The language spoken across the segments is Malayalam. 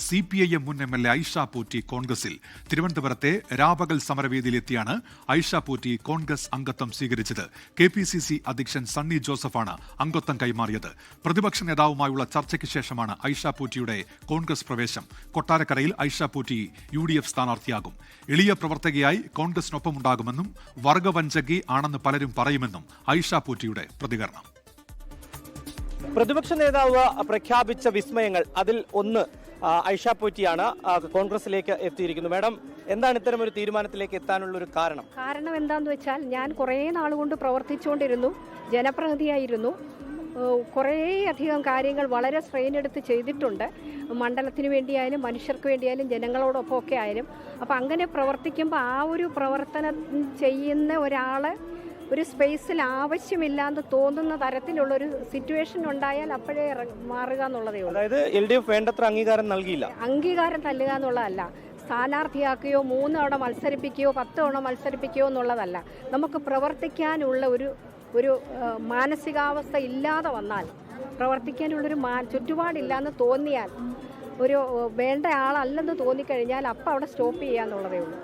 CPIM മുൻ MLA ഐഷ പോറ്റി കോൺഗ്രസിൽ. തിരുവനന്തപുരത്തെ രാപകൽ സമരവേദിയിലെത്തിയാണ് ഐഷ പോറ്റി കോൺഗ്രസ് അംഗത്വം സ്വീകരിച്ചത്. KPCC അധ്യക്ഷൻ സണ്ണി ജോസഫാണ് അംഗത്വം കൈമാറിയത്. പ്രതിപക്ഷ നേതാവുമായുള്ള ചർച്ചയ്ക്ക് ശേഷമാണ് ഐഷ പോറ്റിയുടെ കോൺഗ്രസ് പ്രവേശം. കൊട്ടാരക്കരയിൽ ഐഷ പോറ്റി UDF സ്ഥാനാർത്ഥിയാകും. എളിയ പ്രവർത്തകയായി കോൺഗ്രസിനൊപ്പമുണ്ടാകുമെന്നും വർഗവഞ്ചകി ആണെന്ന് പലരും പറയുമെന്നും ഐഷ പോറ്റിയുടെ പ്രതികരണം. പ്രതിപക്ഷ നേതാവ് പ്രഖ്യാപിച്ച വിസ്മയങ്ങൾ അതിൽ ഒന്ന് ഐഷ പോറ്റിയാണ്. കോൺഗ്രസിലേക്ക് എത്തിയിരിക്കുന്നു. മാഡം, എന്താണ് ഇത്തരം ഒരു തീരുമാനത്തിലേക്ക് എത്താനുള്ള ഒരു കാരണം? കാരണം എന്താണെന്ന് വെച്ചാൽ ഞാൻ കുറേ നാളുകൊണ്ട് പ്രവർത്തിച്ചുകൊണ്ടിരുന്നു, ജനപ്രതിനിധിയായിരുന്നു. കുറേയധികം കാര്യങ്ങൾ വളരെ സ്ട്രെയിൻ എടുത്ത് ചെയ്തിട്ടുണ്ട്. മണ്ഡലത്തിന് വേണ്ടിയായാലും മനുഷ്യർക്ക് വേണ്ടിയായാലും ജനങ്ങളോടൊപ്പം ഒക്കെ ആയാലും. അപ്പം അങ്ങനെ പ്രവർത്തിക്കുമ്പോൾ ആ ഒരു പ്രവർത്തനം ചെയ്യുന്ന ഒരാൾ ഒരു സ്പേസിൽ ആവശ്യമില്ലാന്ന് തോന്നുന്ന തരത്തിലുള്ളൊരു സിറ്റുവേഷൻ ഉണ്ടായാൽ അപ്പോഴേ മാറുക എന്നുള്ളതേ ഉള്ളൂ. അതായത് LDF വേണ്ടത്ര അംഗീകാരം നൽകിയില്ല. അംഗീകാരം തല്ലുക എന്നുള്ളതല്ല, സ്ഥാനാർത്ഥിയാക്കുകയോ 3 തവണ മത്സരിപ്പിക്കുകയോ 10 തവണ മത്സരിപ്പിക്കുകയോ എന്നുള്ളതല്ല. നമുക്ക് പ്രവർത്തിക്കാനുള്ള ഒരു മാനസികാവസ്ഥ ഇല്ലാതെ വന്നാൽ, പ്രവർത്തിക്കാനുള്ളൊരു ചുറ്റുപാടില്ലാന്ന് തോന്നിയാൽ, ഒരു വേണ്ട ആളല്ലെന്ന് തോന്നിക്കഴിഞ്ഞാൽ അപ്പം അവിടെ സ്റ്റോപ്പ് ചെയ്യുക എന്നുള്ളതേ ഉള്ളൂ.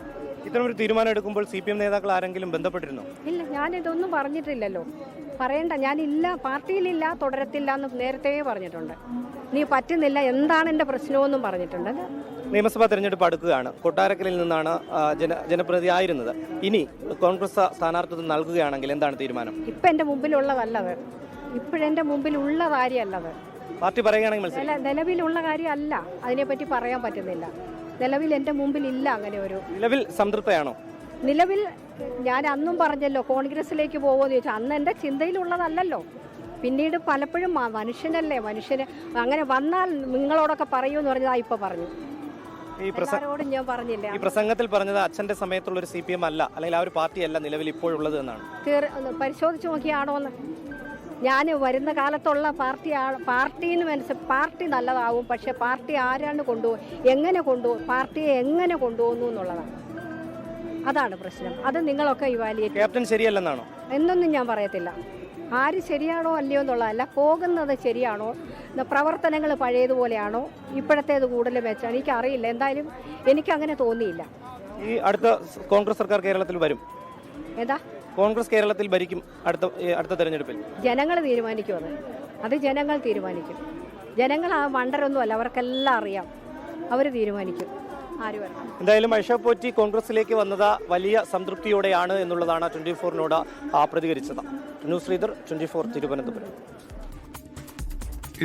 ഇത്തരം ഒരു തീരുമാനം എടുക്കുമ്പോൾ CPM നേതാക്കൾ ആരെങ്കിലും ബന്ധപ്പെട്ടിരുന്നോ? ഇല്ല, ഞാനിതൊന്നും പറഞ്ഞിട്ടില്ലല്ലോ. പറയണ്ട, ഞാനില്ല, പാർട്ടിയിലില്ല, തുടരത്തില്ല എന്ന് നേരത്തെ പറഞ്ഞിട്ടുണ്ട്. നീ പറ്റുന്നില്ല, എന്താണ് എൻ്റെ പ്രശ്നമെന്നും പറഞ്ഞിട്ടുണ്ട്. നിയമസഭാ തെരഞ്ഞെടുപ്പ് അടുക്കുകയാണ്. കൊട്ടാരക്കരയിൽ നിന്നാണ് ജനപ്രതിനിധിയായിരുന്നത്. ഇനി കോൺഗ്രസ് സ്ഥാനാർത്ഥിത്വം നൽകുകയാണെങ്കിൽ എന്താണ് തീരുമാനം? ഇപ്പം എൻ്റെ മുമ്പിലുള്ളതല്ലത്, ഇപ്പോഴെൻ്റെ മുമ്പിലുള്ള കാര്യമല്ലത്. പാർട്ടി പറയുകയാണെങ്കിൽ നിലവിലുള്ള കാര്യമല്ല, അതിനെപ്പറ്റി പറയാൻ പറ്റുന്നില്ല. നിലവിൽ എൻ്റെ മുമ്പിലില്ല അങ്ങനെ ഒരു. നിലവിൽ സംതൃപ്തയാണോ? നിലവിൽ ഞാൻ അന്നും പറഞ്ഞല്ലോ കോൺഗ്രസിലേക്ക് പോകുമെന്ന് ചോദിച്ചാൽ, അന്ന് എൻ്റെ ചിന്തയിലുള്ളതല്ലല്ലോ. പിന്നീട് പലപ്പോഴും മനുഷ്യനല്ലേ, മനുഷ്യന് അങ്ങനെ വന്നാൽ നിങ്ങളോടൊക്കെ പറയൂന്ന് പറഞ്ഞതാ ഇപ്പൊ പറഞ്ഞു. എല്ലാവരോടും ഞാൻ പറഞ്ഞില്ല. ഈ പ്രസംഗത്തിൽ പറഞ്ഞത് അച്ഛന്റെ സമയത്തുള്ള ഒരു CPM അല്ല, അല്ലെങ്കിൽ ആ ഒരു പാർട്ടിയല്ല നിലവിൽ ഇപ്പോഴുള്ളത് എന്നാണ്. പരിശോധിച്ച് നോക്കിയാണോന്ന്. ഞാൻ വരുന്ന കാലത്തുള്ള പാർട്ടിന്ന് പാർട്ടി നല്ലതാവും, പക്ഷെ പാർട്ടി ആരാണ് കൊണ്ടുപോകും, എങ്ങനെ കൊണ്ടുപോകും, പാർട്ടിയെ എങ്ങനെ കൊണ്ടുപോകുന്നു എന്നുള്ളതാണ്. അതാണ് പ്രശ്നം. അത് നിങ്ങളൊക്കെ ഇവാലുവേറ്റ്. ക്യാപ്റ്റൻ ശരിയല്ലെന്നാണോ? എന്നൊന്നും ഞാൻ പറയത്തില്ല. ആര് ശരിയാണോ അല്ലയോ എന്നുള്ളതല്ല, പോകുന്നത് ശരിയാണോ, പ്രവർത്തനങ്ങൾ പഴയതുപോലെയാണോ, ഇപ്പോഴത്തേത് കൂടുതൽ വെച്ചാണ് എനിക്കറിയില്ല. എന്തായാലും എനിക്കങ്ങനെ തോന്നിയില്ല. ഈ അടുത്ത കോൺഗ്രസ് സർക്കാർ കേരളത്തിൽ വരും. ഏതാ? കോൺഗ്രസ് കേരളത്തിൽ ഭരിക്കും അടുത്ത തെരഞ്ഞെടുപ്പിൽ. ജനങ്ങൾ തീരുമാനിക്കും. അത് ജനങ്ങൾ തീരുമാനിക്കും. ജനങ്ങൾ ആ മണ്ടരൊന്നുമല്ല, അവർക്കെല്ലാം അറിയാം. അവർ തീരുമാനിക്കും ആര് വരണം. എന്തായാലും ഐഷ പോറ്റി കോൺഗ്രസിലേക്ക് വന്നത് വലിയ സംതൃപ്തിയോടെയാണ് എന്നുള്ളതാണ് 24-നോട് പ്രതികരിച്ചത്. ശ്രീധർ, 24 തിരുവനന്തപുരം.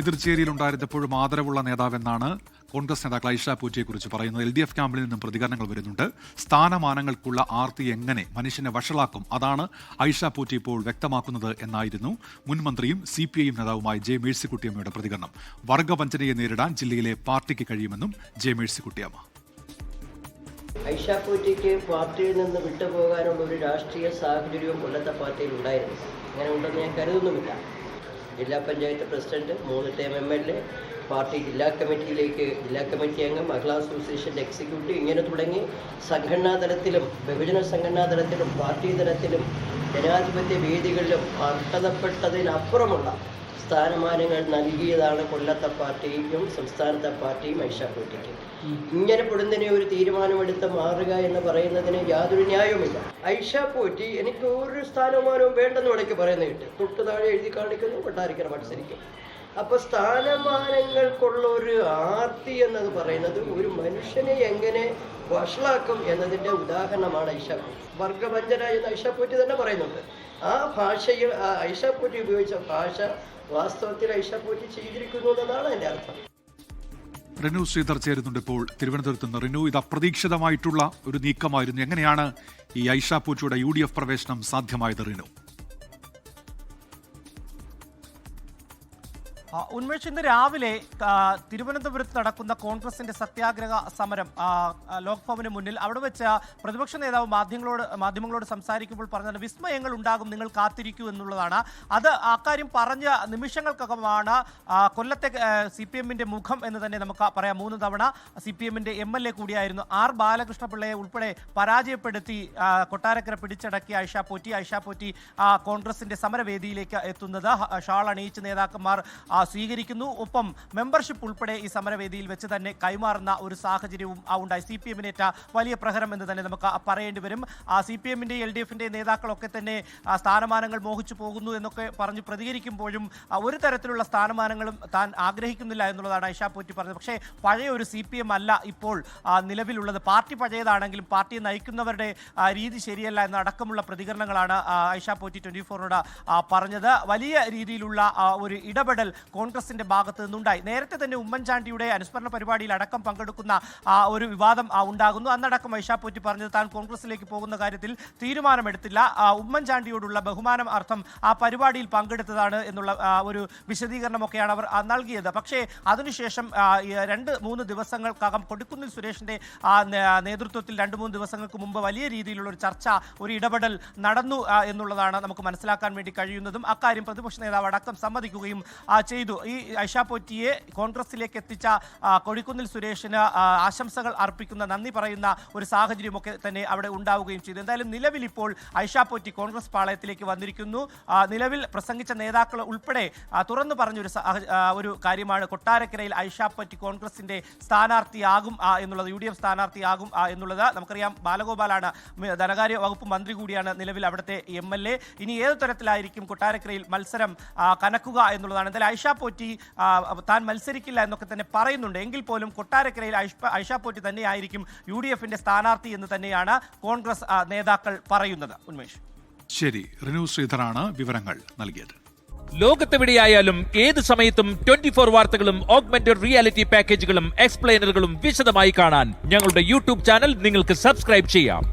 എതിർചേരിയിലുണ്ടായിരുന്നപ്പോഴും ആദരവുള്ള നേതാവെന്നാണ് കോൺഗ്രസ് നേതാക്കൾ ഐഷ പോറ്റിയെക്കുറിച്ച് പറയുന്നത്. LDF ക്യാമ്പിൽ നിന്നും പ്രതികരണങ്ങൾ വരുന്നുണ്ട്. സ്ഥാനമാനങ്ങൾക്കുള്ള ആർത്തി എങ്ങനെ മനുഷ്യനെ വഷളാക്കും, അതാണ് ഐഷ പോറ്റി ഇപ്പോൾ വ്യക്തമാക്കുന്നത് എന്നായിരുന്നു മുൻ മന്ത്രിയും CPIM നേതാവുമായ J. മേഴ്സിക്കുട്ടിയമ്മയുടെ പ്രതികരണം. വർഗവഞ്ചനയെ നേരിടാൻ ജില്ലയിലെ പാർട്ടിക്ക് കഴിയുമെന്നും J. മേഴ്സിക്കുട്ടിയമ്മ. ഐഷ പോറ്റിക്ക് പാർട്ടിയിൽ നിന്ന് വിട്ടുപോകാനുള്ള ഒരു രാഷ്ട്രീയ സാഹചര്യവും കൊല്ലത്തെ പാർട്ടിയിൽ ഉണ്ടായിരുന്നു. അങ്ങനെ ഉണ്ടെന്ന് ഞാൻ കരുതുന്നുമില്ല. ജില്ലാ panchayat president, 3 term MLA, party ജില്ലാ കമ്മിറ്റി അംഗം, മഹിളാ അസോസിയേഷൻ്റെ എക്സിക്യൂട്ടീവ്, ഇങ്ങനെ തുടങ്ങി സംഘടനാ തലത്തിലും ബഹുജന സംഘടനാ തലത്തിലും പാർട്ടി തലത്തിലും ജനാധിപത്യ വേദികളിലും അർഹതപ്പെട്ടതിനപ്പുറമുള്ള സ്ഥാനമാനങ്ങൾ നൽകിയതാണ് കൊല്ലത്തെ പാർട്ടിയും സംസ്ഥാനത്തെ പാർട്ടിയും ഐഷ പോറ്റിക്ക്. ഇങ്ങനെ പൊടുന്നതിനെ ഒരു തീരുമാനമെടുത്ത് മാറുക എന്ന് പറയുന്നതിന് യാതൊരു ന്യായവുമില്ല. ഐഷ പോറ്റി എനിക്ക് ഒരു സ്ഥാനമാനവും വേണ്ടെന്ന് ഇടയ്ക്ക് പറയുന്നത് കിട്ടും. തൊട്ട് താഴെ എഴുതി കാണിക്കുന്നു, കൊട്ടാരക്കര മത്സരിക്കും. അപ്പോൾ സ്ഥാനമാനങ്ങൾക്കുള്ള ഒരു ആർത്തി എന്നത് പറയുന്നത് ഒരു മനുഷ്യനെ എങ്ങനെ വഷളാക്കും എന്നതിൻ്റെ ഉദാഹരണമാണ് ഐഷ പോറ്റി. വർഗവഞ്ചന എന്ന് ഐഷ പോറ്റി തന്നെ പറയുന്നുണ്ട്. ആ ഭാഷയിൽ ഐഷ പോറ്റി ഉപയോഗിച്ച ഭാഷ വാസ്തവത്തിൽ ഐഷ പോറ്റി ചെയ്തിരിക്കുന്നു എന്നതാണ് എൻ്റെ അർത്ഥം. റിനു ശ്രീധർ ചേരുന്നുണ്ട് ഇപ്പോൾ തിരുവനന്തപുരത്ത് നിന്ന്. റിനു, ഇത് അപ്രതീക്ഷിതമായിട്ടുള്ള ഒരു നീക്കമായിരുന്നു. എങ്ങനെയാണ് ഈ ഐഷ പോറ്റിയുടെ UDF പ്രവേശനം സാധ്യമായത് റിനു? ഉന്മേഷ്, ഇന്ന് രാവിലെ തിരുവനന്തപുരത്ത് നടക്കുന്ന കോൺഗ്രസിന്റെ സത്യാഗ്രഹ സമരം ലോക്ഭവന് മുന്നിൽ അവിടെ വെച്ച് പ്രതിപക്ഷ നേതാവ് മാധ്യമങ്ങളോട് സംസാരിക്കുമ്പോൾ പറഞ്ഞത് വിസ്മയങ്ങൾ ഉണ്ടാകും, നിങ്ങൾ കാത്തിരിക്കൂ എന്നുള്ളതാണ്. അത് അക്കാര്യം പറഞ്ഞ നിമിഷങ്ങൾക്കകമാണ് കൊല്ലത്തെ CPMന്റെ മുഖം എന്ന് തന്നെ നമുക്ക് പറയാം. 3 തവണ CPMന്റെ MLA കൂടിയായിരുന്നു R. ബാലകൃഷ്ണപിള്ളയെ ഉൾപ്പെടെ പരാജയപ്പെടുത്തി കൊട്ടാരക്കര പിടിച്ചടക്കിയ ഐഷ പോറ്റി കോൺഗ്രസിന്റെ സമരവേദിയിലേക്ക് എത്തുന്നത്. ഷാൾ അണിയിച്ച് നേതാക്കന്മാർ സ്വീകരിക്കുന്നു. ഒപ്പം മെമ്പർഷിപ്പ് ഉൾപ്പെടെ ഈ സമരവേദിയിൽ വെച്ച് തന്നെ കൈമാറുന്ന ഒരു സാഹചര്യവും ഉണ്ടായി. CPM-നേറ്റ വലിയ പ്രഹരം എന്ന് തന്നെ നമുക്ക് പറയേണ്ടി വരും. CPM-ന്റെ LDF-ന്റെ നേതാക്കളൊക്കെ തന്നെ സ്ഥാനമാനങ്ങൾ മോഹിച്ചു പോകുന്നു എന്നൊക്കെ പറഞ്ഞ് പ്രതികരിക്കുമ്പോഴും ഒരു തരത്തിലുള്ള സ്ഥാനമാനങ്ങളും താൻ ആഗ്രഹിക്കുന്നില്ല എന്നുള്ളതാണ് ഐഷ പോറ്റി പറഞ്ഞത്. പക്ഷേ പഴയ ഒരു CPM അല്ല ഇപ്പോൾ നിലവിലുള്ളത്. പാർട്ടി പഴയതാണെങ്കിലും പാർട്ടിയെ നയിക്കുന്നവരുടെ രീതി ശരിയല്ല എന്നടക്കമുള്ള പ്രതികരണങ്ങളാണ് ഐഷ പോറ്റി 24നോട് പറഞ്ഞത്. വലിയ രീതിയിലുള്ള ഒരു ഇടപെടൽ കോൺഗ്രസിന്റെ ഭാഗത്ത് നിന്നുണ്ടായി. നേരത്തെ തന്നെ ഉമ്മൻചാണ്ടിയുടെ അനുസ്മരണ പരിപാടിയിൽ അടക്കം പങ്കെടുക്കുന്ന ഒരു വിവാദം ഉണ്ടാകുന്നു. അന്നടക്കം ഐഷ പോറ്റി പറഞ്ഞത് താൻ കോൺഗ്രസിലേക്ക് പോകുന്ന കാര്യത്തിൽ തീരുമാനമെടുത്തില്ല, ഉമ്മൻചാണ്ടിയോടുള്ള ബഹുമാനം അർത്ഥം ആ പരിപാടിയിൽ പങ്കെടുത്തതാണ് എന്നുള്ള ഒരു വിശദീകരണമൊക്കെയാണ് അവർ നൽകിയത്. പക്ഷേ അതിനുശേഷം 2-3 ദിവസങ്ങൾക്കകം കൊടിക്കുന്നിൽ സുരേഷിന്റെ നേതൃത്വത്തിൽ 2-3 ദിവസങ്ങൾക്ക് മുമ്പ് വലിയ രീതിയിലുള്ള ഒരു ചർച്ച, ഒരു ഇടപെടൽ നടന്നു എന്നുള്ളതാണ് നമുക്ക് മനസ്സിലാക്കാൻ വേണ്ടി കഴിയുന്നതും. അക്കാര്യം പ്രതിപക്ഷ നേതാവ് അടക്കം സമ്മതിക്കുകയും ചെയ്തു. ഈ ഐഷ പോറ്റിയെ കോൺഗ്രസിലേക്ക് എത്തിച്ച കൊടിക്കുന്നിൽ സുരേഷിന് ആശംസകൾ അർപ്പിക്കുന്ന, നന്ദി പറയുന്ന ഒരു സാഹചര്യമൊക്കെ തന്നെ അവിടെ ഉണ്ടാവുകയും ചെയ്തു. എന്തായാലും നിലവിൽ ഇപ്പോൾ ഐഷ പോറ്റി കോൺഗ്രസ് പാളയത്തിലേക്ക് വന്നിരിക്കുന്നു. നിലവിൽ പ്രസംഗിച്ച നേതാക്കൾ ഉൾപ്പെടെ തുറന്നു പറഞ്ഞൊരു ഒരു കാര്യമാണ് കൊട്ടാരക്കരയിൽ ഐഷ പോറ്റി കോൺഗ്രസിന്റെ സ്ഥാനാർത്ഥിയാകും എന്നുള്ളത്, UDF സ്ഥാനാർത്ഥിയാകും എന്നുള്ളത്. നമുക്കറിയാം ബാലഗോപാലാണ് ധനകാര്യ വകുപ്പ് മന്ത്രി കൂടിയാണ് നിലവിൽ അവിടുത്തെ MLA. ഇനി ഏത് തരത്തിലായിരിക്കും കൊട്ടാരക്കരയിൽ മത്സരം കനക്കുക എന്നുള്ളതാണ്. എന്തായാലും ഐഷ പോറ്റി താൻ മത്സരിക്കില്ല എന്നൊക്കെ തന്നെ പറയുന്നുണ്ട്. എങ്കിൽ പോലും കൊട്ടാരക്കരയിൽ ഐഷ പോറ്റി തന്നെയായിരിക്കും UDF-ന്റെ സ്ഥാനാർത്ഥി എന്ന് തന്നെയാണ് കോൺഗ്രസ് നേതാക്കൾ പറയുന്നത്. ഉന്മേഷ്. ശരി, റിനു ശ്രീധറാണ് വിവരങ്ങൾ നൽകിയത്. ലോകത്തെവിടെയായാലും ഏത് സമയത്തും 24 വാർത്തകളും ഓഗ്മെന്റഡ് റിയാലിറ്റി പാക്കേജുകളും എക്സ്പ്ലെയിനറുകളും വിശദമായി കാണാൻ ഞങ്ങളുടെ YouTube ചാനൽ നിങ്ങൾക്ക് സബ്സ്ക്രൈബ് ചെയ്യാം.